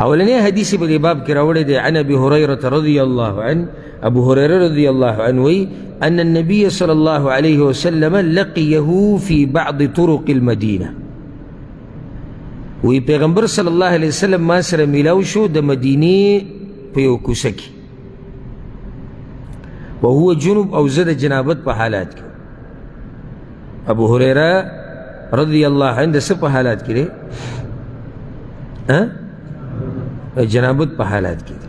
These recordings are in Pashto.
اولنی حدیث په دې باب کې راوړی دی عن ابي هريره رضي الله عنه. ابو هريره رضي الله عنه وی ان النبي صلى الله عليه وسلم لقيه في بعض طرق المدينه. وی پیغمبر صلی الله علیه وسلم ما سره میلاو شو د مدینې په یو کوڅه کې، وهو جنوب او زه د جنابت په حالات کې. ابو هريره رضی الله عنه د څه په حالات کې دی؟ جنابت په حالات کې دی.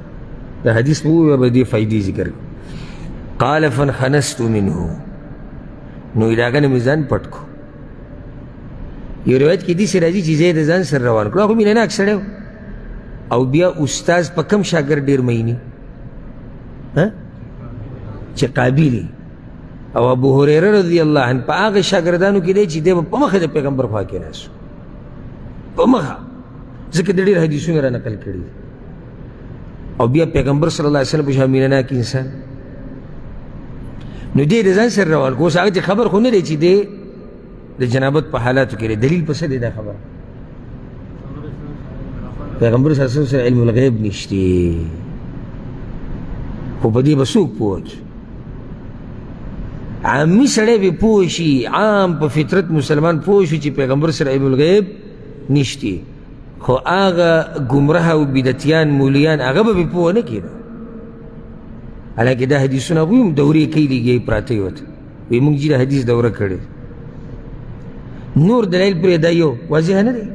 د حدیث په ویو به دې فایدې ذکر کړو. قال فانخنست منه، نو علاقه نه مې ځان پټ کو. یو روایت کې داسې راځي چې زه یې د ځان سره روان کړو. هغه مینه ناک سړی او بیا استاذ په کم شاګرد ډېر مینې چې قابل او ابو هريره رضی الله عنه په هغه شاګردانو کې دی چې دی په مخه د پیغمبر خوا کې ناست، په مخه، ځکه د ډېر حدیثونه را نقل کړي. او بیا پیغمبر صلی الله علیه وسلم په شان مینه ناک انسان، نو دی د ځان سره روان کو. اوس هغه خبر خو نه دی چې دی د جنابت په حالاتو کې دی. دلیل په څه دی دا خبره؟ پیغمبر صلی الله علیه وسلم سره علم الغیب نشته، خو په دې به څوک پوه کړي؟ عامي سړی به پوه شي، عام په فطرت مسلمان پوه شي چې پیغمبر سره علم الغیب نشته، خو هغه ګمراه او بدعتیان مولیان هغه به پوه نه کېده. حالانکه دا حدیثونه هغوی هم دورې کوي لګیا پراته یې ورته وایي موږ چې د حدیث دوره کړې. نور دلیل پرې دا یو واضح نه دی.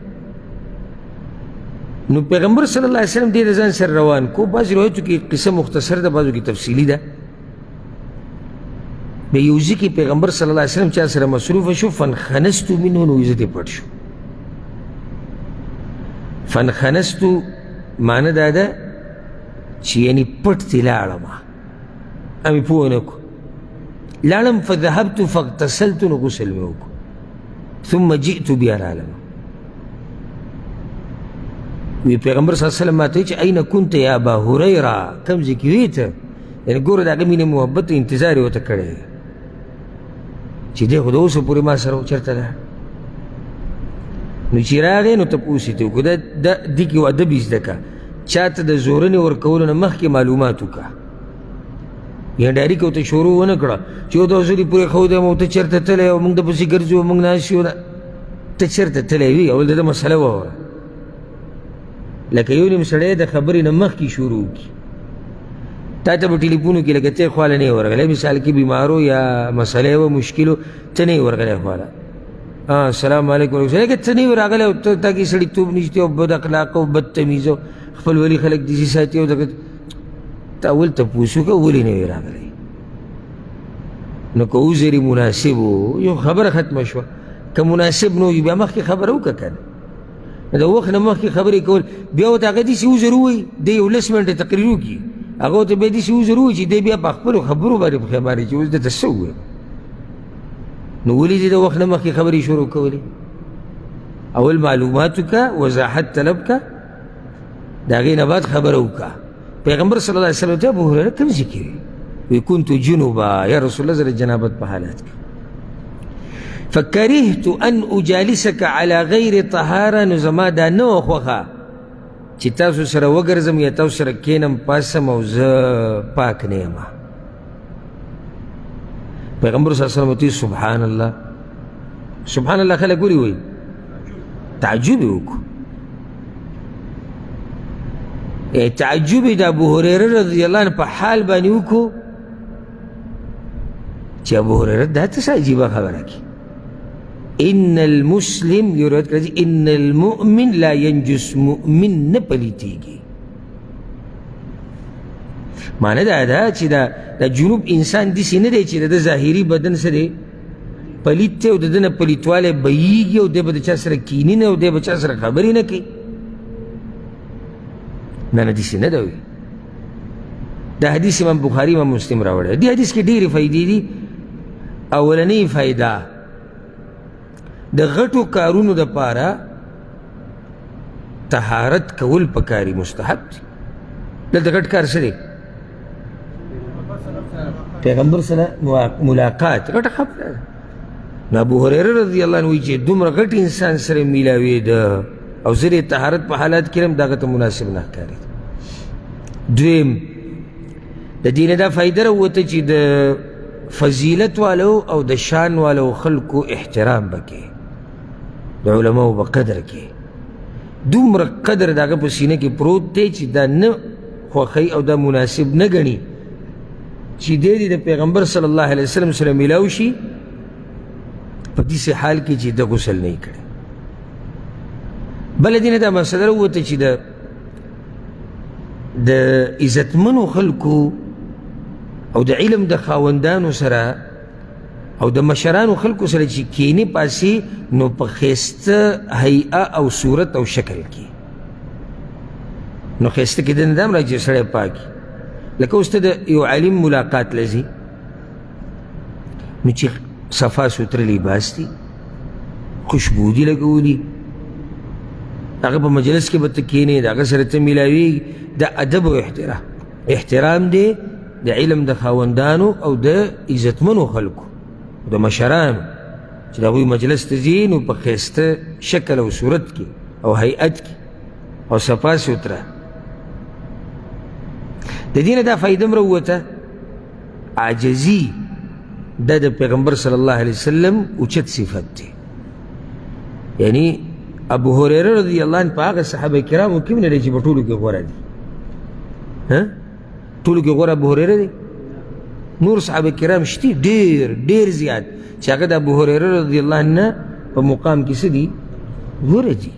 نو پیغمبر صلی الله علیه وسلم دې د ځان سره روان کو. بعضې روایتو کې قصه مختصر ده، بعضو کې تفصیلي ده. به یو ځای کې پیغمبر صلی الله علیه وسلم چا سره مصروفه شو، فانخنست منه، نو عزت یې پټ شو. فانخنستو معنی دا ده چې یعنې پټ تې لاړم، امې پوه نه کړو. لاړم فذهبت فاغتسلت، نو غسل مې وکړو، ثم جئت بیا رالم. وی پیغمبر صلی الله علیه وسلم ما ته چې اين كنت یا ابا هريره، کوم ځای کې وې ته؟ یعنې ګوره د هغه مینې محبت انتظار یې ورته کړی چې دی خو د اوسه پورې ما سره چېرته ده. نو چې راغی نو تپوس یې ته وکړو. دې کې یو ادب یې زده کړه، چا ته د زورنې ورکولو نه مخکې معلومات وکړه. یعنې ډایرېکټ ورته شروع ونه کړه چې یو 2 ورځې پورې ښودی او ته چېرته تللی او موږ دپسې ګرځو موږ ناست یو. ته چېرته تللی وي، اول د ده مسله واوره. لکه یو نیم سړی د خبرې نه مخکې شروع کړي، تا ته په ټلیفون کې لکه ته خواله نه یې ورغلی، مثال کې بیمارو یا مسله وه مشکلو، ته نه یې ورغلی خواله. السلام علیکم، لکه ته نه یې راغلی او تا کې سړیتوب نشته او بد اخلاقه او بدتمیزه او خپلولي خلک داسې ساتي او دغه ته اول تپوس وکړه ولې نه یې راغلی. نو که عذر مناسب و یو خبره ختمه شوه، که مناسب نه وي بیا مخکې خبره وکړه که نه. د وخت نه مخکې خبرې کول، بیا ورته هغه داسې عذر ووایي، دی یو 10 منټه تقریر وکړي، هغه ورته بیا داسې عذر ووایي چې دی بیا په خپلو خبرو باندې پښیمانه وي چې اوس دته څه ووایم. نو ولې دې د وخت نه مخکې خبرې شروع کولې؟ اول معلومات وکړه، وضاحت طلب کړه، د هغې نه بعد خبره وکړه. پیغمبر صلی الله علیه وسلم ته ابو هريره کوم ځای کې وي؟ وی كنت جنوبا یا رسول الله، زه د جنابت په حالات کې. فکرهت ان اجالسک علی غیر طهاره، نو زما دا نه وه خوښه چې تاسو سره وګرځم یا تاسو سره کښېنم پاسم او زه پاک نه یم. پیغمبر صلی الله علیه وسلم ته سبحان الله، سبحان الله خلک ولې وایي؟ تعجب یې وکړو. تعجب یې د ابو هريره رضی الله عنه په حال باندې وکړو چې ابو هريره دا ته څه عجیبه خبره کې. ان المسلم، یو روایت کې ان المؤمن لا ينجس، مؤمن نه پلیتېږي. معنی دا ده چې د جنوب انسان داسې نه دی چې د ده ظاهري بدن څه دی پلیت دی او د ده نه پلیتوالی بهیږي او دی به د چا سره کیني نه او دی به چا سره خبرې نه کوي. نه داسې نه ده وي. دا حدیث امام بخاري امام مسلم راوړی. دې حدیث کې ډېرې فایدې دي. اولنۍ فایده د غټو کارونو دپاره طهارت کول پکاري، مستحب دي. دلته غټ کار څه دی؟ پیغمبر سره ملاقات غټه خبره ده. نو ابو هريره رضی الله عنه وایي چې دومره غټ انسان سره میلاوېده او زر طهارت په حالات کې هم دغه ته مناسب نه ښکاري. دویم د دې نه دا فایده راووته چې د فضیلت والو او د شان والو خلکو احترام به کوي، د علماو به قدر کوي. دومره قدر د هغه په سینه کې پروت دی چې دا نه خوښوي او دا مناسب نه ګڼي چې دی د پیغمبر صلی الله علیه وسلم سره میلاو شي په داسې حال کې چې د غسل نه یې کړی. بله دې نه دا مسله راووته چې د عزتمنو خلکو او د علم د خاوندانو سره او د مشرانو خلکو سره چې کینې پاسې نو په ښایسته هیئه او صورت او شکل کې، نو ښایسته کېدل نه دا هم راځي چې سړی پاک لکه اوس ته د یو عالم ملاقات لځي نو چې صفا سوتره لباس دي، خوشبو دي لګولي، هغه په مجلس کې به ته کښېنې د هغه سره ته میلاویږي، دا ادب او احترام دی د علم د خاوندانو او د عزتمنو خلکو د مشرانو چې د هغوی مجلس ته ځي نو په ښایسته شکل او صورت کې او هیئت کې او صفا سوتره. د دې نه دا فایده م راووته عاجزي دا د پیغمبر صلی الله علیه وسلم اوچت صفت دی. یعنی ابو هریره رضی الله عنه په هغه صحابه کرامو کې نه دی چې په ټولو کې غوره دي. ټولو کې غوره ابو هریره دی؟ نور صحابه کرام شته ډېر ډېر زیات چې هغه د ابو هریره رضی الله عنه په مقام کې څه دي؟ غوره دي.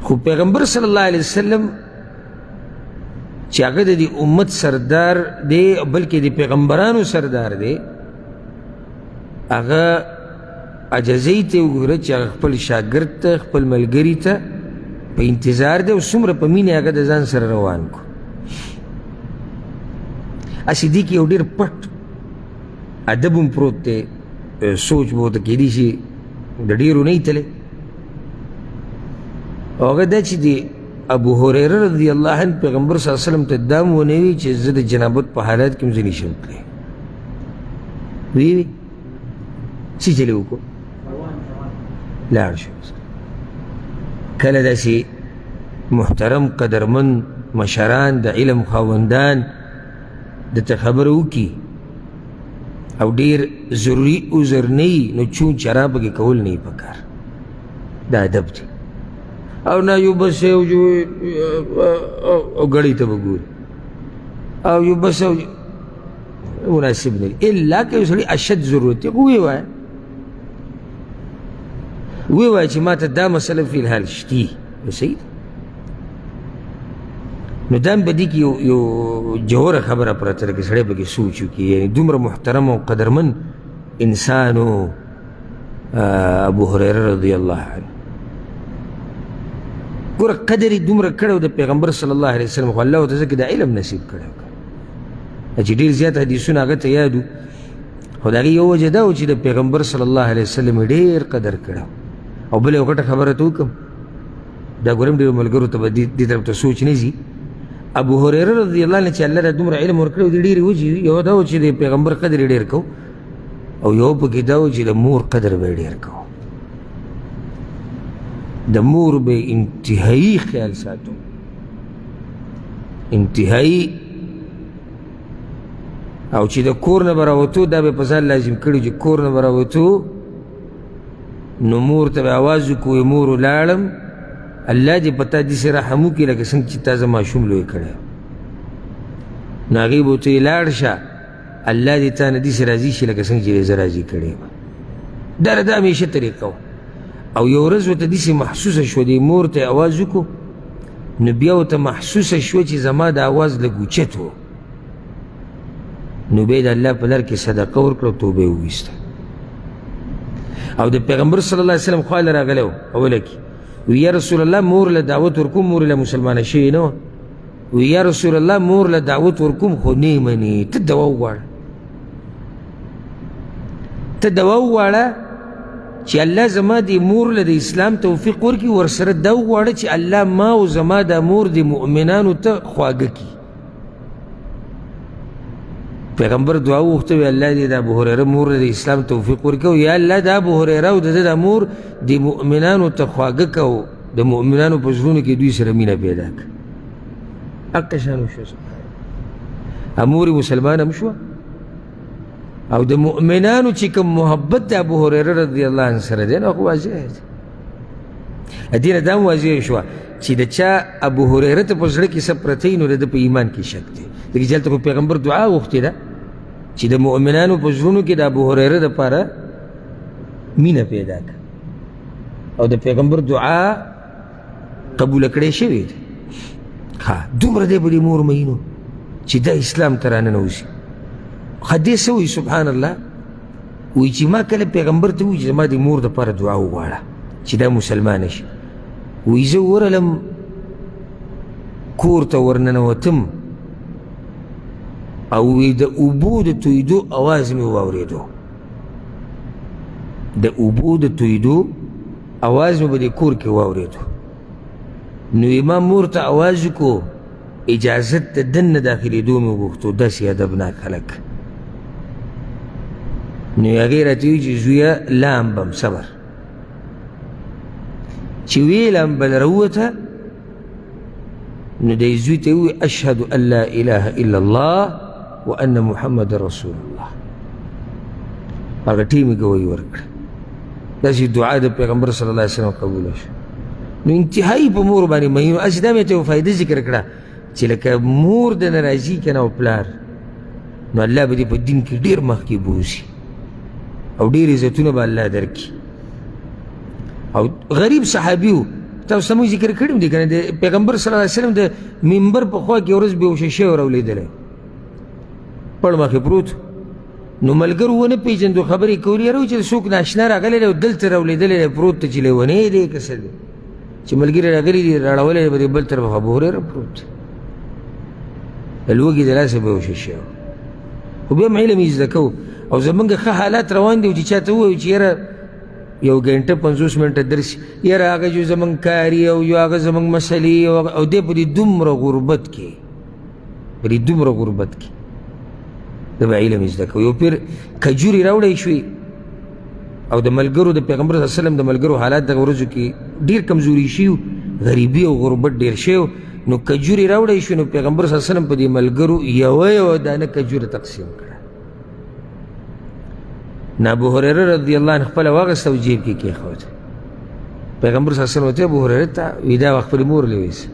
خو پیغمبر صلی الله علیه وسلم چې هغه د دې امت سردار دی بلکې د پیغمبرانو سردار دی، هغه عجزۍ ته وګوره چې هغه خپل شاګرد ته خپل ملګري ته په انتظار دی او څومره په مینې هغه د ځان سره روان کو. هسې دې کې یو ډېر پټ ادب هم پروت دی، سوچ به ورته کېدای شي د ډېرو نه ایتلی، او هغه دا چې د ابو هریره رضی الله عنه پیغمبر صلی الله علیه وسلم ته دا م ونه وي چې زه د جنابت په حالات کې هم زه نشم تللی. ویې څه چلې وکړو؟ لاړ شو. کله داسې محترم قدرمن مشران د علم خاوندان درته خبره وکړي او ډېر ضروري عذر نه وي نو چون چرا پکې کول نه وي پکار، دا ادب دی. او نه یو بس او ګړۍ ته به ګوري او یو بس مناسب نه وي، الا که یو سړي اشد ضرورت دی ویې وایه چې ما ته دا مسله فی الحال شتي صحیح. نو دا هم په دې کې یو جوهره خبره پرته ده که سړی پکې سوچ وکړي. یعنې دومره محترم او قدرمن انسان و ابو هریره رضی الله عنه. ګوره قدر یې دومره کړی و د پیغمبر صلی الله علیه وسلم، خو الله ورته ځکه د علم نصیب کړی و چې ډېر زیات حدیثونه هغه ته یاد و، خو د هغې یو وجه دا و چې د پیغمبر صلی الله علیه وسلم یې ډېر قدر کړی. او بله یو غټه خبره ته وکړم، دا ګورم ډېرو ملګرو ته به دې طرف ته سوچ نه ځي. ابو هریره رضی الله عنه چې الله ته دومره علم ورکړی و د ډېرې وجې یو دا و چې د پیغمبر قدر یې ډېر کو، او یو پکې دا و چې د مور قدر به یې ډېر کو. د مور به انتهایی خیال ساتو، انتهایی. او چې د کور نه به راوتو دا به په ځان لازم کړي چې کور نه به راوتو نو مور ته به اواز وکړو مور ولاړم الله دې په تا داسې رحم وکړي لکه څنګه چې تا زه ماشوم لوی کړی. نو هغې به ورته ویې لاړ شه الله دې تا نه داسې راضي شي لکه څنګه چې زه راضي کړی یم. دا همیشه طریقه وه. او یو ورځ ورته داسې محسوسه شوه دې مور ته یې اواز وکړو نو بیا ورته محسوسه شوه چې زما د اواز لږ اوچت و، نو بیا یې د الله په لار کې صدقه ورکړه او توبه یې وویسته. او د پیغمبر صلی الله علیه وسلم خوا له راغلی و اوله کې وی یا رسول الله مور له دعوت ورکوم، مور له مسلمانه شوې نه وه. وی یا رسول الله مور له دعوت ورکوم خو نه یې منې، ته دوا وغواړه، ته دوا وغواړه چې الله زما د مور له د اسلام توفیق ورکړي، ورسره دا وغواړه چې الله ما او زما د مور د مؤمنانو ته خواږه کړي. پیغمبر دعا وغوښته وی الله دې د ابو هریره مور د اسلام توفیق ورکړي یا الله د ابو هریره او د ده د مور د مؤمنانو ته خواږه که او د مؤمنانو په زړونو کې دوی سره مینه پیدا کړه. حق شان وشوه سبحانه مور مسلمان هم شوه او د مؤمنانو چې کوم محبت د ابو هریره رضی الله عنه سره دی نو خو واضح دی. دې نه دا هم واضح شوه چې د چا ابو هریره ته په زړه کې څه پرتی نو د ده په ایمان کې شک دی. ځکه چې هلته خو پیغمبر دعا غوښتې ده چې د مؤمنانو په زړونو کې د ابو هریره دپاره مینه پیدا کړه او د پیغمبر دعا قبوله کړې شوې ده. دومره دی به د مور مینو چې دا اسلام ته راننوځي. دې څه وایي سبحان الله وایي چې ما کله پیغمبر ته وایي چې زما د مور دپاره دعا وغواړه چې دا مسلمانه شي. وایي زه ورغلم کور ته ورننوتم او د اوبو د تویدو اواز مې واورېدو. د اوبو د تویدو اواز مې په دې کور کې واورېدو. نو ما مور ته اواز وکړو اجازت د دننه داخلېدو مې وغوښتو. داسې ادبناک خلک. نو هغې راته وایي چې زویه لامبم صبر. چې ویې لامبل راووته نو دی زوی ته ووایي اشهد ان لا اله الا الله وان محمد رسول الله. هغه ټیمې ګویي ورکړه. داسې دعا د پیغمبر صلی الله علیه وسلم قبوله شوه. نو انتهایي په مور باندې مهینو. هسې دا مې ته یو فایده ذکر کړه چې لکه مور د نه راځي که نه او پلار نو الله به دې په دین کې ډېر مخکې بوځي او ډېر عزتونه به الله درکړي. او غریب صحابي و تاسو ته موږ ذکر کړی دی که نه د پیغمبر صلی الله علیه وسلم د منبر په خوا کې یو ورځ بېهوشه شوی راولېدلی پړ مخې پروت. نو ملګرو ونه پېژندو خبرې کولې یاره چې څوک ناشنا راغلی دی او دلته راولېدلی دی پروت ته چې لیونی دی که څه دی چې ملګري راغلي دي راړولی دی به دې بل طرف ابو هریره پروت د لوږې د لاسه بېهوشه شوی. خو بیا هم علم یې زده کوو او زمونږ ښه حالات روان دي چې چا ته ووایو چې یاره یو ګنټه 50 منټه درس یاره هغه جو زمونږ کاري او یو هغه زمونږ مسلې او دی په دې دومره غربت کې په دې دومره غربت کې د به علم یې زده کوو. یو پیر کجورې راوړی شوې او د ملګرو د پیغمبر صلی الله علیه وسلم د ملګرو حالات دغه ورځو کې ډېر کمزوري شوي غریبي او غربت ډېر شوی نو کجورې راوړی شوې نو پیغمبر صلی الله علیه وسلم په دې ملګرو یوه دانه کجوره تقسیم کړه. نو ابو هریره رضی الله عنه خپله واخیسته او جیب کې کېښود. پیغمبر صلی الله علیه وسلم ورته ابو هریره ته وایي دا خپلې مور له ویسه.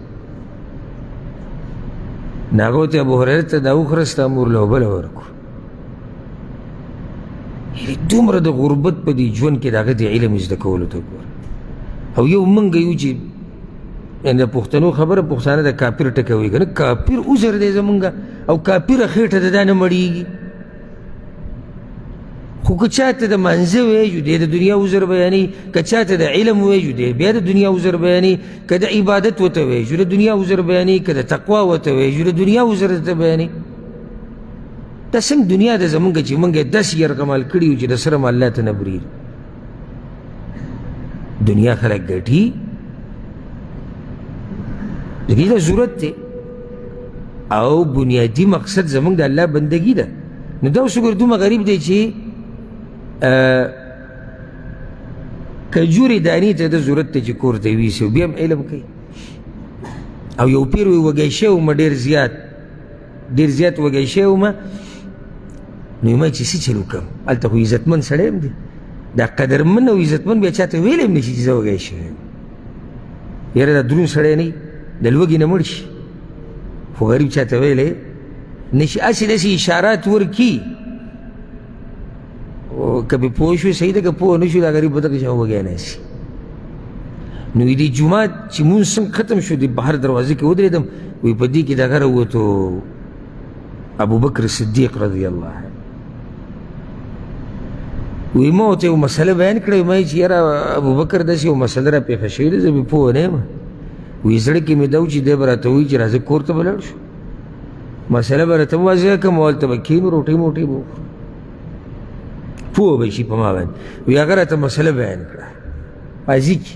نو هغه ورته ابو هریره ته دا وخوره ستا مور له بله ورکړو. دومره د غربت په دې ژوند کې د هغه د علم زده کولو ته ګوره. او یو موږ یو چې د پښتنو خبره پښتانه د کافر ټکوي که نه کافر عذر دی زمونږ او کافره خېټه د دا نه مړېږي. خو که چاته د منځه وایي دی د دنیا عذر بیانوي که چاته د علم وایي دی بیا د دنیا عذر بیانوي که د عبادت ورته وایي د دنیا عذر بیانوي که د تقوا ورته وایي د دنیا عذر ورته بیانوي. دا څنګه دنیا ده زمونږ چې موږ یې داسې یرغمال کړي یو چې د سره م الله ته نه برېږي. دنیا خلک ګټي د دې ته ضرورت دی او بنیادي مقصد زمونږ د الله بندګي ده. نو دا اوس وګوره دومره غریب دی چې کجورې دانې ته د ضرورت دی چې کور ته یوسي بیا هم علم کوي. او یو پیر وایي وږی شوی ومه ډېر زیات وږی شوی ومه نو یې ما چې څه چل وکړم هلته خو عزتمن سړی هم دی دا قدرمن او عزتمن بیا چاته ویلی هم نه شي چې زه وږی شوی یم. یاره دا دروند سړی نه وي د لوږې نه مړ شي خو غریب چاته ویلی نه شي. هسې داسې اشارات ورکي که پې پوه شوې صحیح ده که پوه نه شو دا غریب به دغه شان وږی ناستي. نو د جومات چې مونځ څنګه ختم شو د بهر دروازې کې ودرېدم وایي په دې کې دغه راووتو ابوبکر صدیق رضی الله عنه. وی ما ورته یو مسله بیان کړه ما یې چې یاره ابوبکر داسې یو مسله را پېښه شوې ده زه بې پوه نه یم. وی زړه کې مې دا و چې دی به راته وایي چې راځه کور ته به لاړ شو مسله به راته واضحه کړم او هلته به کښېنو روټۍ موټۍ به وخورو پوه به شي په ما باندې. وی هغه راته مسله بیان کړه قاضي کې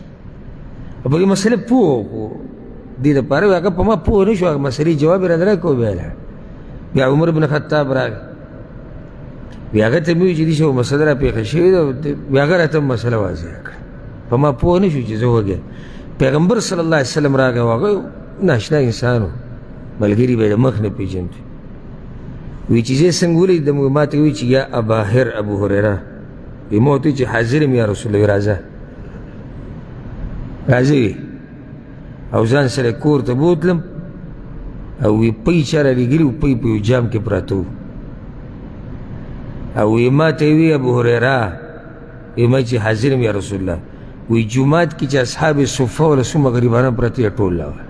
او په هغې مسله پوه خو دې دپاره هغه په ما پوه نه شو هغه مسلې جواب یې رانه راکړ بیا لاړ. بیا عمر بن خطاب راغی بیا هغه ته مې وویل چې دې شی مسله را پېښه شوې ده بیا هغه راته مسله واضحه کړه په ما پوه نه شو چې زه وږی پیغمبر صلی الله علیه وسلم راغی او هغه ناشنا انسان و ملګري به یې د مخ نه پېژندو وی چې زه څنګه ولید ما ته وویل چې یا اباهر ابو هریره وی ما ورته وویل چې حاضر یم یا رسول الله راځه راځه او ځان سره کور ته بوتلم او وی پی چا رالیږلي وو پی په یو جام کې پراته وو او وی ما ته وی ابو هریره وی ما چې حاضر یم یا رسول الله وی جومات کې چې اصحاب صفه ولا څومره غریبانه پراته یې ټول لاوه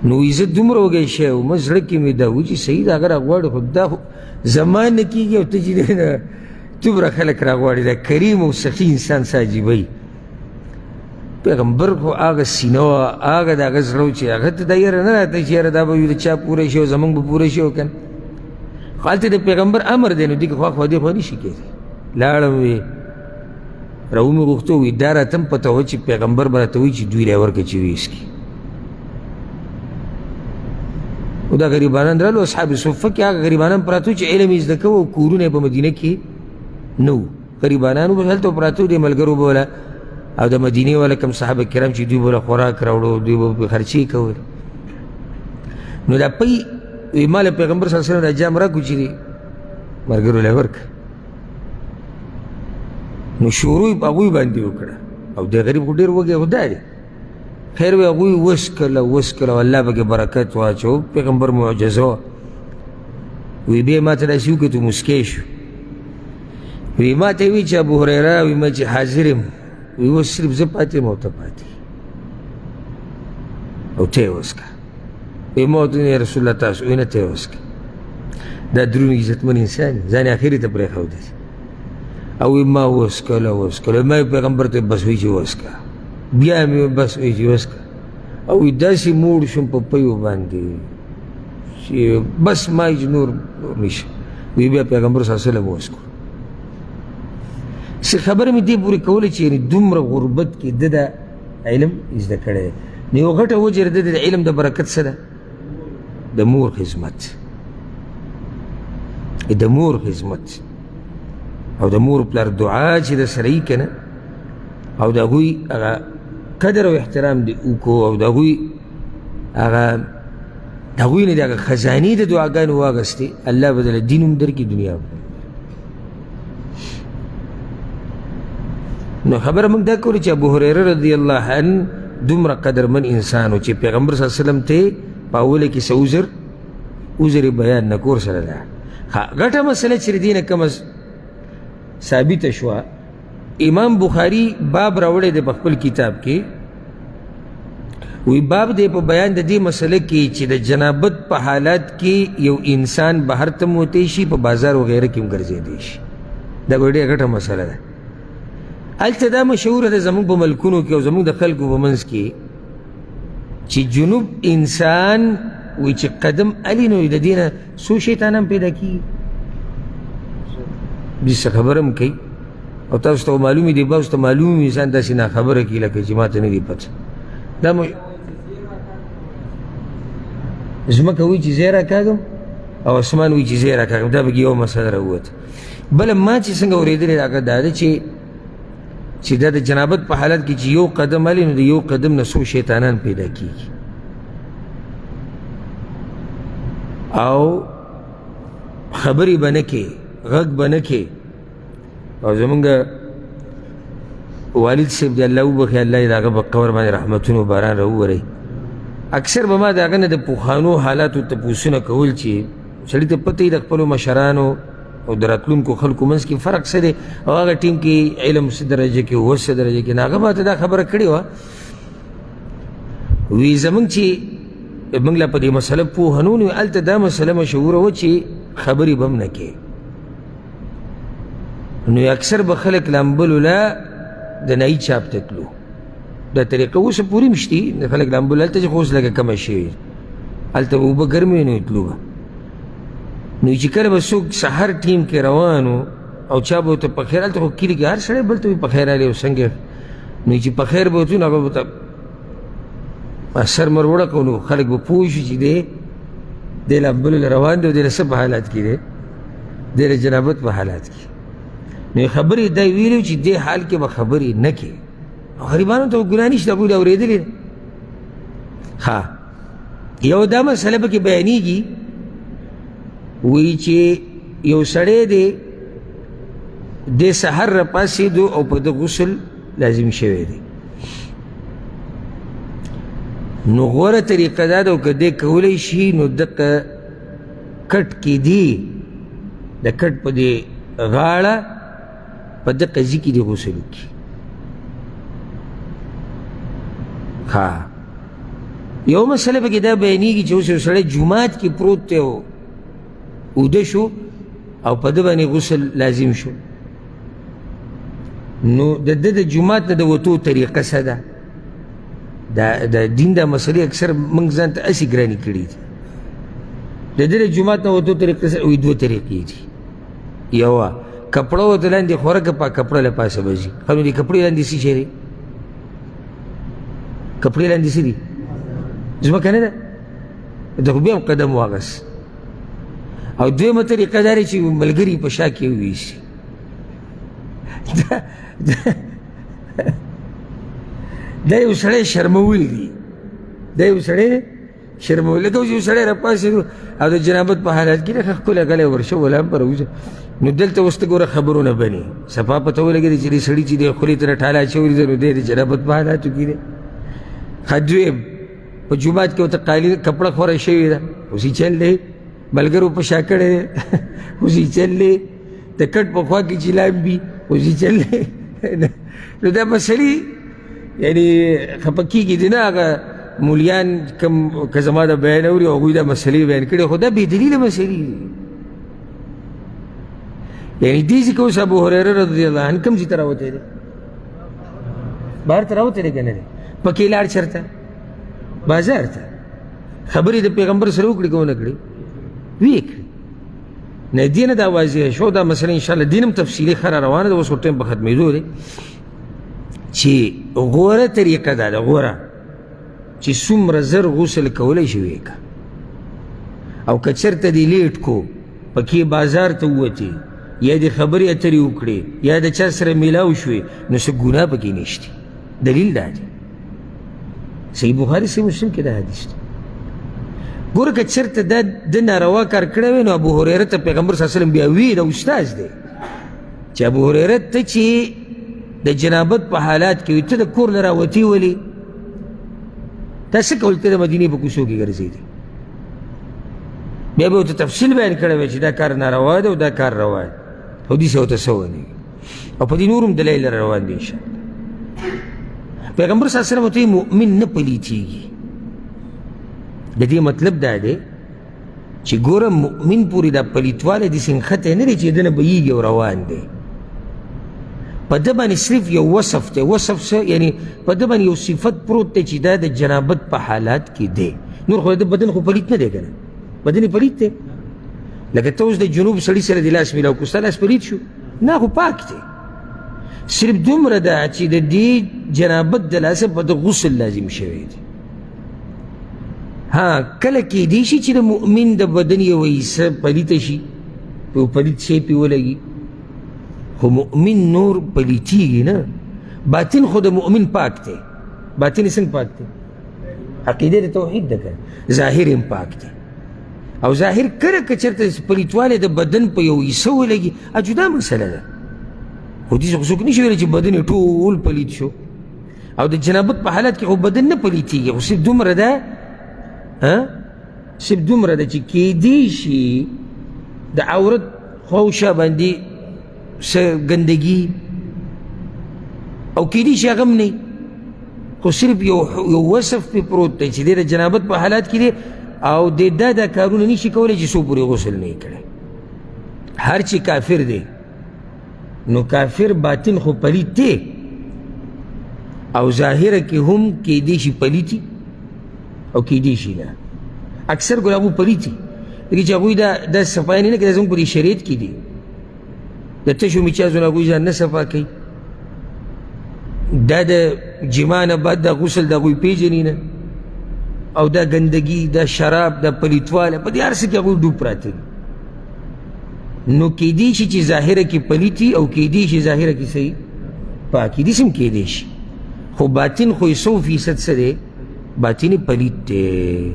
نو وی زه دومره وږی شوی وم زړه کې مې دا وي چې صحیح ده اگر راغواړې خو دا خو زما نه کېږي او ته چې دی نه دومره خلک راغواړي دا کریم او سخي انسان څه عجیبوي پیغمبر خو هغه سینه وه هغه د هغه زړه و چې هغه ته دا یاره نه راته چې یاره دا به وي د چا پوره شي او زمونږ به پوره شي او که نه خو هلته د پیغمبر امر دی نو دې کې خواخوا دې خوا نه شي کېدی لاړم وی راومې غوښته وي دا راته هم پته وه چې پیغمبر به راته وایي چې دوی را ورکړه چې ویسکي او دا غریبانان درالو اصحاب صفه کې هغه غریبانان پراته وو چې علم یې زده کوه او کورونه یې په مدینه کې نه وو غریبانانو به هلته پراته وو دې ملګرو به وله او د مدینې والا کم صحابه کرام چې دوی به له خوراک راوړو دوی به خرچې کول نو دا پی وی ما له پیغمبر صلی الله علیه وسلم دا جام راکړو چې ملګرو له ورکړه نو شروع یې په هغوی باندې وکړه او د غریب خو ډېر وږی خو دا دی خیر وی هغوی وسکله او الله پکې برکت واچو پیغمبر معجزه وه وی بیا ما ته داسې وکتو مسکی شو وی ما ته یې وی چې ابو هریره وی ما چې حاضر یم وی اوس صرف زه پاتې یم او ته پاتې او ته یې وڅښه وی ما ورته یا رسول الله تاسو وی نه ته یې وڅښه دا دروند عزتمن انسان ځان یې اخرې ته پرېښودی او وی ما وڅښله ما یې پیغمبر ته بس وی چې وڅښه بیا مې بس وی چې وڅښه او وی داسې موړ شوم په پیو باندې چې بس ما یې چې نور نشم وی بیا پیغمبر صلی الله علیه وسلم وڅښو څه خبره مې دې پورې کوله چې یعنې دومره غربت کې ده د علم زده کړی دی نو یو غټه وجه د د علم د برکت څه ده د مور خدمت د مور خدمت او د مور پلار دعا چې د سره یي که نه او د هغوی هغه قدر او احترام دې وکړو او د هغوی هغه د هغوی نه د هغه خزانې د دعاګانو واخیستې الله به دله دین هم درکړي دنیا هم نو خبره موږ دا کوله چې ابو هریره رضی الله عنه دومره قدرمن انسان و چې پیغمبر صلی الله علیه وسلم ته په اوله کې څه عذر بیان نه کور سره ده غټه مسله چې دې نه کومه ثابته شوه امام بخاري باب راوړی دی په خپل کتاب کې وی باب دی په بیان د دې مسله کې چې د جنابت په حالت کې یو انسان بهر ته موتی شي په بازار وغیره کې هم ګرځېدی شي دا به ډېره غټه مسله ده هلته دا مشهوره ده زموږ په ملکونو کې او زموږ د خلکو په منځ کې چې جنوب انسان وی چې قدم علي نو د دې نه څو شیطانان پیدا کېږي دې څه خبره هم کوي او تاسو ته معلوم دي بعضو ته معلوم انسان داسې ناخبره کړي لکه چې ما ته نه دي پته دا ځمکه وایي چې زه یې راکاږم او اسمان وایي چې زه یې راکاږم دا پکې یوه مسله راووته بله ما چې څنګه اورېدلې هغه دا ده چې دا د جنابت په حالت کې چې یو قدم علي نو د یو قدم نه څو شیطانان پیدا کېږي او خبرې به نه کې غږ به نه کې او زمونږ والد صاحب دی الله وبخي الله یې د هغه په قبر باندې رحمتونو باران راووری اکثر به ما د هغه نه د پخوانو حالاتو تپوسونه کول چې سړي ته پته وي د خپلو مشرانو او د راتلونکو خلکو منځ کې فرق څه دی او هغه ټیم کې علم څه درجه کې اوس څه درجه کې نو هغه ماته دا خبره کړې وه وی زمونږ چې موږ لا په دې مسله پوهه نه ونیو هلته دا مسله مشهوره وه چې خبرې به هم نه کې نو اکثر به خلک لامبلو لا د نایي چاپ ته تلو دا طریقه اوس پورې هم شتي د خلک لامبلو هلته چې خو اوس لږه کمه شوې هلته به اوبه ګرمې نو تلو به نو چې کله به څوک سحر ټیم کې روان و او چا به ورته په خیر هلته خو کلي کې هر سړی بل ته وي په خیر راغلی او څنګه نو چې په خیر به ورته نو هغه به ورته سر مر وړکو نو خلک به پوه شي چې دی لامبلو له روان دی او دی له څه په حالت کې دی د جنابت په حالات کې. نو خبرې دا ویلي چې دې حال کې به خبرې نه کوي. غریبانو ته ګناه نشته، هغوی دا اورېدلې ده. ښه یو دا مسله پکې بیانېږي، وایي چې یو سړی دی د سحر راپاڅېدو او په ده غسل لازم شوی دی. نو غوره طریقه دا ده، او که دی کولی شي نو دغه کټ کیدي د کټ په دې غاړه په دغه ځای کې دې غسل وکړي. ها یو مسله پکې دا بیانېږي چې اوس یو سړی جومات کې پروت دی او اوده شو او په ده باندې غسل لازم شو، نو د ده د جومات نه د وتو طریقه څه ده؟ د دین دا مسلې اکثر موږ ځان ته هسې ګرانې کړي دي. د ده د جومات نه وتو طریقه څه؟ وایي دوه طریقې دي. یوه کپړه ورته لاندې خوره که په کپړه له پاسه به ځي. ښه نو دې کپړې لاندې څه شی دی؟ کپړې لاندې څه دي؟ ځمکه نه ده؟ ده خو بیا هم قدم واغست. او دویمه طریقه دا دی چې ملګري په شا کې وویسي. دا یو سړی شرمول دي، دا یو سړی شرمول. لکه اوس یو سړی راپاڅېدو او د جنابت په حالات کې ښه ښکلی غلی ورشه ولا هم په راوځه، نو دلته اوس ته ګوره خبرونه بني. صفا پته ولګېدې چې دې سړي چې دی خولې ته نه ټاله اچولي ده، نو دی د جنابت په حالاتو کې دی. ښه دویم په جومات کې ورته قالین کپړه خوره شوې ده، اوس یې چل دی، ملګرو په شا کړی دی، اوس یې چل دی، د کټ په خوا کې چې لامبي اوس یې چل دی. نو دا مسلې یعنې خفه کېږي دي نه هغه مولیان کوم که زما د بیان اوري او هغوی دا مسلې بیان کړي، خو دا بې دلیله مسلې دي. یعنې دې ځای کې اوس ابو هریره رضی الله عنه کوم ځای ته راوتی دی؟ بهر ته راوتی دی که نه دی؟ پکې لاړ چېرته؟ بازار ته. خبرې د پیغمبر سره وکړي که ونه کړي؟ ویې کړي. نه دې نه دا واضح شو دا مسله انشاءالله دین هم تفصیلي ښه را روانه ده، اوس خو ټایم په ختمېدو دی. چې غوره طریقه دا ده، غوره چې څومره زر غسل کولی شي ویې که، او که چېرته دې لیټ کو پکې بازار ته ووتې یا دې خبرې اترې وکړې یا د چا سره میلاو شوې، نو څه ګناه پکې نشته. دلیل دا دی صحیح بخاري صحیح مسلم کې دا حدیث دی. ګوره که چېرته دا د ناروا کار کړی وی، نو ابو هریره ته پیغمبر صلی الله علیه وسلم بیا وی دا استاذ دی چې ابو هریره ته چې د جنابت په حالات کې وي ته د کور نه راوتې ولې؟ تا څه کول؟ ته د مدینې په کوڅو کې ګرځېدې. بیا به ورته تفصیل بیان کړی وی چې دا کار ناروا دی او دا کار روا دی، حدیث ورته څه ونیږي، او په دې نور هم دلایل را روان دي انشاءالله. پیغمبر صلی الله علیه وسلم ورته مؤمن نه پلیتېږي. د دې مطلب دا دی چې ګوره مؤمن پورې دا پلیتوالی داسې نښتی نه دی چې ده نه بهیږي او روان دی. په ده باندې صرف یو وصف دی. وصف څه؟ یعنې په ده باندې یو صفت پروت دی چې دا د جنابت په حالات کې دی. نور خو د بدن خو پلیت نه دی که نه؟ بدن یې پلیت دی. لکه ته اوس د جنوب سړي سره د لاس میلاو کړو، ستا لاس پلیت شو؟ نه، خو پاک دی. صرف دومره ده چې د دې جنابت د لاسه په ده غسل لازم شوی دی. ها کله کېدی شي چې د مؤمن د بدن یوه حصه پلیته شي، یو پلیت شی پرې ولګي، خو مؤمن نور پلیتېږي نه. باطن خو د مؤمن پاک دی. باطن یې څنګه پاک دی؟ عقیده د توحید ده که ظاهر هم پاک دی. او ظاهر کله که چېرته پلیتوالی د بدن په یو حصه ولګي جدا مسله ده. خو دې خو څوک نشي ویلی چې بدن یې ټول پلیت شو. او د جنابت په حالت کې خو بدن نه پلیتېږي، خو صرف دومره ده صرف دومره ده چې کېدی شي د عورت خواوشا باندې څه ګندګي او کېدی شي هغه هم نه، خو صرف یو وصف پې پروت دی چې دی د جنابت په حالات کې دی او د دا کارونه نشي کولی چې څو پورې غسل نه یې کړی. هر چې کافر دی نو کافر باطن خو پلیت دی او ظاهره کې هم کېدی شي پلیتي او کېدی شي نه. اکثر ګلابو پلیتي لکه چې هغوی دا صفایانې نه کوي، زموږ په دې شریعت کې دي د تشو میچازونه هغوی ځان نه صفا کوي. دا د جما نه بعد دا غسل د هغوی پېژني نه، او دا ګندګي، دا شراب، دا پلیتواله په دې هر څه کې هغوی ډوب پراته دي. نو کېدی شي چې ظاهره کې پلیتي او کېدی شي ظاهره کې صحیح پاکي داسې هم کېدی شي خو باطن خو یې 100% څه دی باطني پلیت دی